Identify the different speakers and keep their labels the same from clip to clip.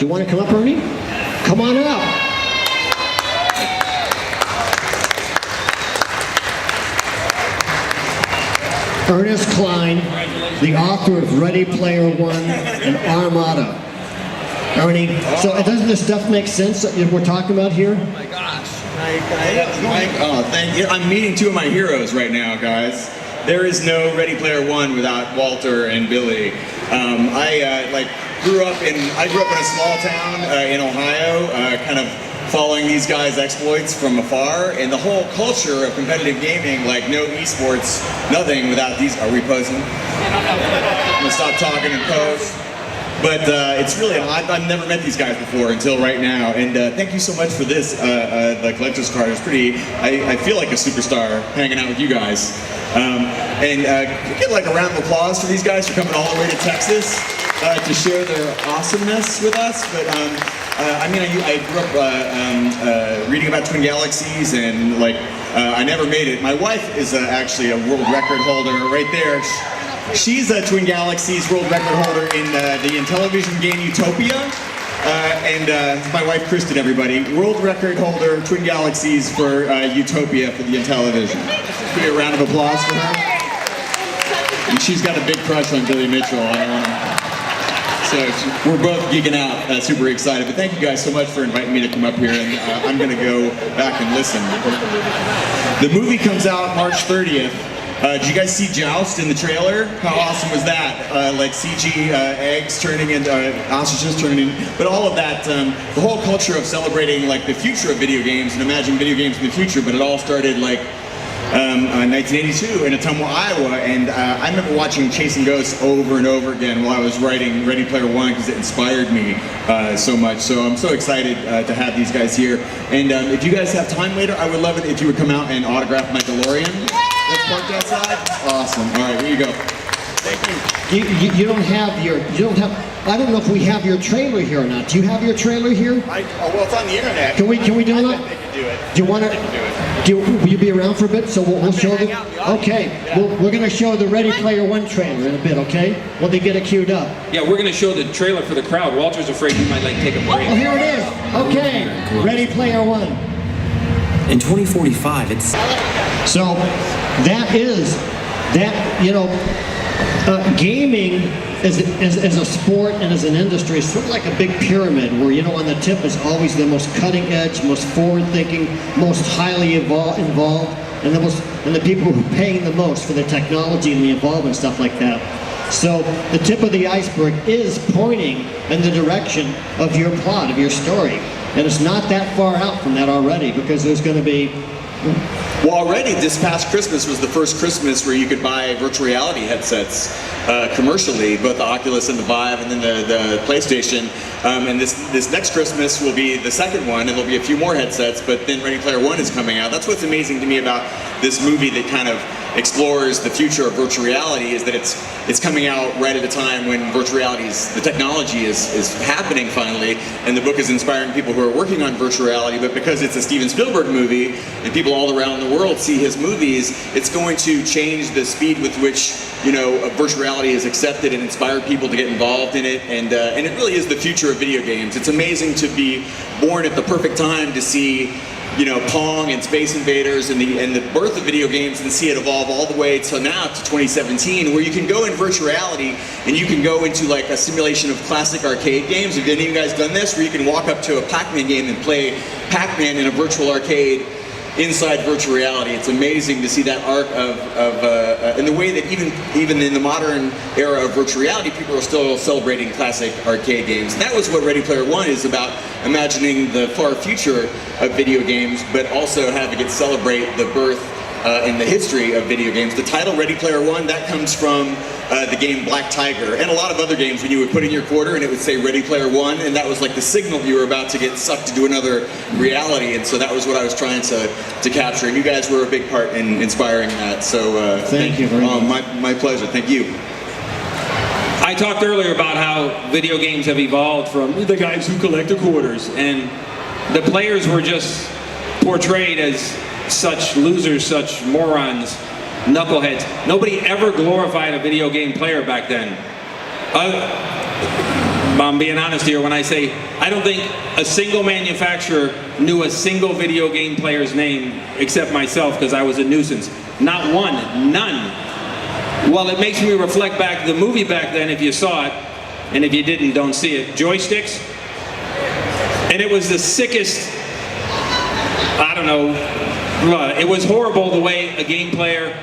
Speaker 1: Do you want to come up, Ernie? Come on up. Ernest Cline, the author of Ready Player One and Armada. Ernie, so doesn't this stuff make sense that we're talking about here?
Speaker 2: Oh my gosh. Oh, thank you. I'm meeting two of my heroes right now, guys. There is no Ready Player One without Walter and Billy. I grew up in a small town in Ohio, kind of following these guys' exploits from afar, and the whole culture of competitive gaming, like no esports, nothing without these. Are we posing? I'm gonna stop talking and pose. But it's really, I've never met these guys before until right now, and thank you so much for this, the collector's card. It's pretty, I feel like a superstar hanging out with you guys. Can we get like a round of applause for these guys for coming all the way to Texas to share their awesomeness with us. But I grew up reading about Twin Galaxies, and I never made it. My wife is actually a world record holder right there. She's a Twin Galaxies world record holder in the Intellivision game Utopia. My wife Kristen, everybody. World record holder, Twin Galaxies for Utopia for the Intellivision. Give a round of applause for her. And she's got a big crush on Billy Mitchell. So we're both geeking out, super excited. But thank you guys so much for inviting me to come up here, and I'm gonna go back and listen. The movie comes out March 30th. Did you guys see Joust in the trailer? How awesome was that? Like CG eggs turning into ostriches turning in, but all of that, the whole culture of celebrating like the future of video games and imagining video games in the future, but it all started like 1982 in Ottumwa, Iowa, and I remember watching Chasing Ghosts over and over again while I was writing Ready Player One because it inspired me so much. So I'm so excited to have these guys here. And if you guys have time later, I would love it if you would come out and autograph my DeLorean that's parked outside. Awesome. All right, here you go. Thank you.
Speaker 1: You don't have, I don't know if we have your trailer here or not. Do you have your trailer here?
Speaker 2: Well, it's on the internet.
Speaker 1: Can we do
Speaker 2: I
Speaker 1: that?
Speaker 2: bet they can do it.
Speaker 1: Do you want to? Will you be around for a bit? So we'll show them. Okay, yeah. We're going to show the Ready Player One trailer in a bit. Okay, when they get it queued up.
Speaker 3: Yeah, we're going to show the trailer for the crowd. Walter's afraid we might take a break.
Speaker 1: Oh, here it is. Okay, Ready Player One.
Speaker 4: In 2045, it's
Speaker 1: so gaming as a sport and as an industry is sort of like a big pyramid where, on the tip is always the most cutting edge, most forward-thinking, most highly involved, and the people who are paying the most for the technology and the involvement and stuff like that. So the tip of the iceberg is pointing in the direction of your plot, of your story. And it's not that far out from that already, because there's going to be...
Speaker 2: Well, already this past Christmas was the first Christmas where you could buy virtual reality headsets commercially, both the Oculus and the Vive, and then the PlayStation. And this next Christmas will be the second one, and there'll be a few more headsets, but then Ready Player One is coming out. That's what's amazing to me about this movie that kind of explores the future of virtual reality, is that it's coming out right at a time when virtual reality the technology is happening finally, and the book is inspiring people who are working on virtual reality. But because it's a Steven Spielberg movie and people all around the world see his movies, it's going to change the speed with which virtual reality is accepted and inspire people to get involved in it. And it really is the future of video games. It's amazing to be born at the perfect time to see Pong and Space Invaders and the birth of video games, and see it evolve all the way to now to 2017, where you can go in virtual reality and you can go into like a simulation of classic arcade games. Have any of you guys done this? Where you can walk up to a Pac-Man game and play Pac-Man in a virtual arcade inside virtual reality. It's amazing to see that arc of in the way that even in the modern era of virtual reality, people are still celebrating classic arcade games. And that was what Ready Player One is about, imagining the far future of video games, but also having it celebrate the birth and the history of video games. The title Ready Player One, that comes from the game Black Tiger, and a lot of other games when you would put in your quarter and it would say Ready Player One, and that was like the signal you were about to get sucked into another reality. And so that was what I was trying to capture, and you guys were a big part in inspiring that. So
Speaker 1: thank you very much.
Speaker 2: My pleasure. Thank you.
Speaker 3: I talked earlier about how video games have evolved from the guys who collect the quarters, and the players were just portrayed as such losers, such morons, knuckleheads. Nobody ever glorified a video game player back then. I'm being honest here when I say I don't think a single manufacturer knew a single video game player's name except myself because I was a nuisance. Not one, none. Well, it makes me reflect back the movie back then if you saw it, and if you didn't, don't see it. Joysticks. And it was the sickest, I don't know, it was horrible the way a game player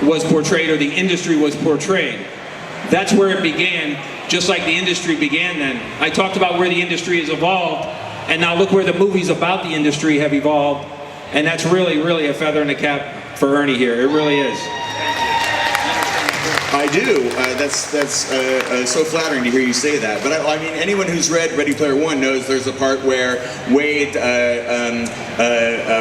Speaker 3: was portrayed or the industry was portrayed. That's where it began, just like the industry began then. I talked about where the industry has evolved, and now look where the movies about the industry have evolved, and that's really, really a feather in the cap for Ernie here. It really is.
Speaker 2: I do. That's so flattering to hear you say that. But I mean, anyone who's read Ready Player One knows there's a part where Wade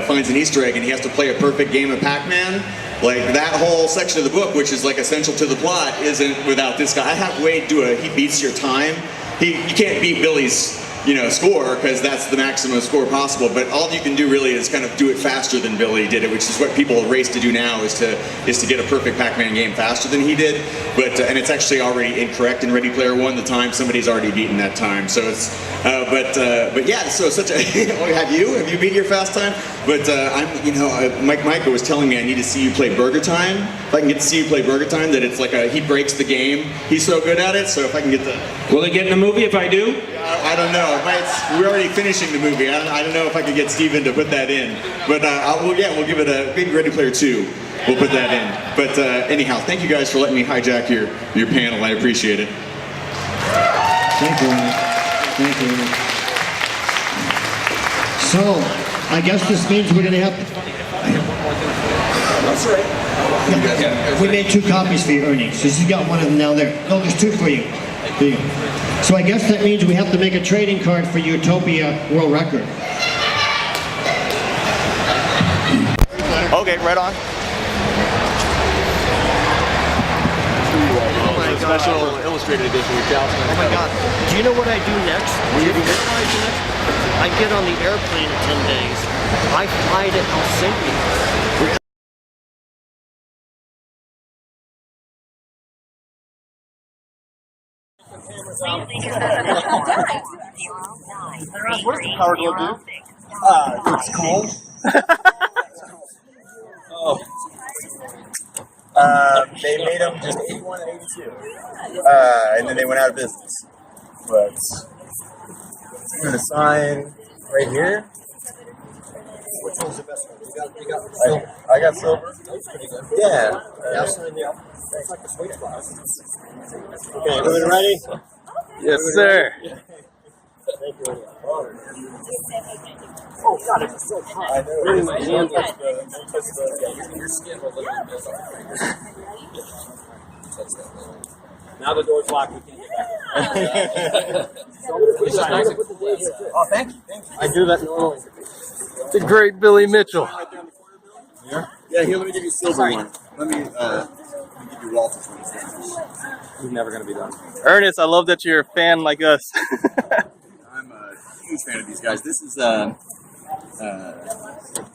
Speaker 2: finds an Easter egg and he has to play a perfect game of Pac-Man. Like that whole section of the book, which is like essential to the plot, isn't without this guy. I have Wade do he beats your time. You can't beat Billy's score because that's the maximum score possible. But all you can do really is kind of do it faster than Billy did it, which is what people race to do now is to get a perfect Pac-Man game faster than he did. But and it's actually already incorrect in Ready Player One. The time somebody's already beaten that time. So it's but yeah. So such a have you beaten your fast time? But I'm Mike Micah was telling me I need to see you play Burger Time. If I can get to see you play Burger Time, that it's like he breaks the game. He's so good at it. So if I can get the
Speaker 3: will it get in the movie if I do?
Speaker 2: I don't know. We're already finishing the movie. I don't know if I could get Steven to put that in. But we'll give it a big Ready Player 2. We'll put that in. But anyhow, thank you guys for letting me hijack your panel. I appreciate it.
Speaker 1: Thank you, Ernest. Thank you, Ernest. So, I guess this means we're going to have...
Speaker 2: That's right.
Speaker 1: We made 2 copies for you, Ernie. So you got one of them down there. No, there's 2 for you. There you go. So I guess that means we have to make a trading card for Utopia World Record.
Speaker 2: Okay, right on.
Speaker 5: Oh my God.
Speaker 2: Special illustrated edition with Cal.
Speaker 5: Oh my God. Do you know what I do next? Do you know what I do next? I get on the airplane in 10 days. I fly to Helsinki.
Speaker 2: What does the power glove do? It's cold. They made them just 81 and 82. And then they went out of business. But I'm going to sign right here. Which one's the best one? I got silver. That's pretty good. Yeah. I'll sign the It's like the sweet spot. Okay, everyone ready?
Speaker 6: Yes, sir.
Speaker 2: Thank you.
Speaker 5: Oh God, it's so hot.
Speaker 2: I know.
Speaker 5: Really, my hands are
Speaker 6: Your skin will literally melt off your fingers. Now the door's locked. We can't get back.
Speaker 2: Oh, thank you.
Speaker 5: I do that normally.
Speaker 6: The great Billy Mitchell.
Speaker 2: Yeah, here, let me give you a silver one. Let me give you Walter's one.
Speaker 6: He's never going to be done. Ernest, I love that you're a fan like us.
Speaker 2: I'm a huge fan of these guys. This is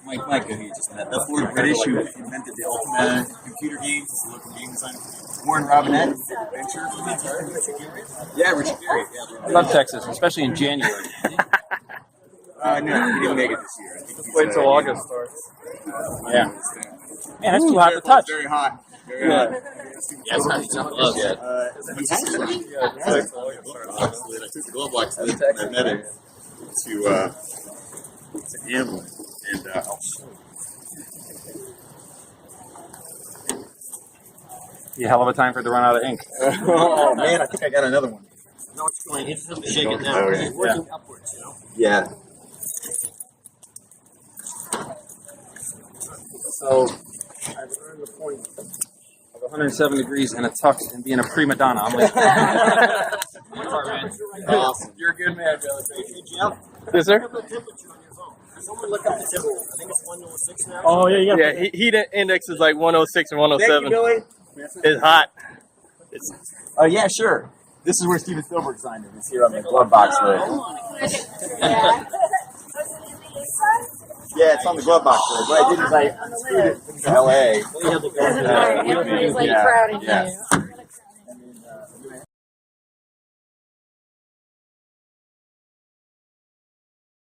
Speaker 2: Mike Micah, who you just met. The Ford British who invented the ultimate computer games. He's a local game designer. Warren Robinette, Venture. Richard Gary. Yeah, Richard Gary.
Speaker 6: I love Texas, especially in January.
Speaker 2: No, he didn't make it this year. I think
Speaker 6: Just wait till August starts. Yeah. Man, that's too
Speaker 2: Ooh,
Speaker 6: hot to touch.
Speaker 2: Very hot. Very hot.
Speaker 6: Yeah, it's not love yet.
Speaker 2: I took the glove box and I met him to him, and I'll show you.
Speaker 6: You hell of a time for it to run out of ink.
Speaker 2: Oh man, I think I got another one.
Speaker 5: No, it's going. He just has to shake it down.
Speaker 2: Okay.
Speaker 5: He's working upwards, you know.
Speaker 2: Yeah.
Speaker 6: So, I've earned the point of 107 degrees and a tux and being a prima donna. I'm like,
Speaker 2: Awesome.
Speaker 6: you're a good man, Billy.
Speaker 5: Hey, Jeff,
Speaker 6: Yes, sir?
Speaker 5: look up the temperature on your phone. Someone look up the temperature. I think it's 106 now.
Speaker 6: Oh, yeah. Heat index is like 106 or 107.
Speaker 2: Billy.
Speaker 6: It's hot.
Speaker 2: Yeah, sure. This is where Steven Spielberg signed it. It's here on the glove box lid. Yeah, it's on the glove box lid. What I did is I screwed it to LA.
Speaker 5: We have the
Speaker 7: Everybody's like proud of you.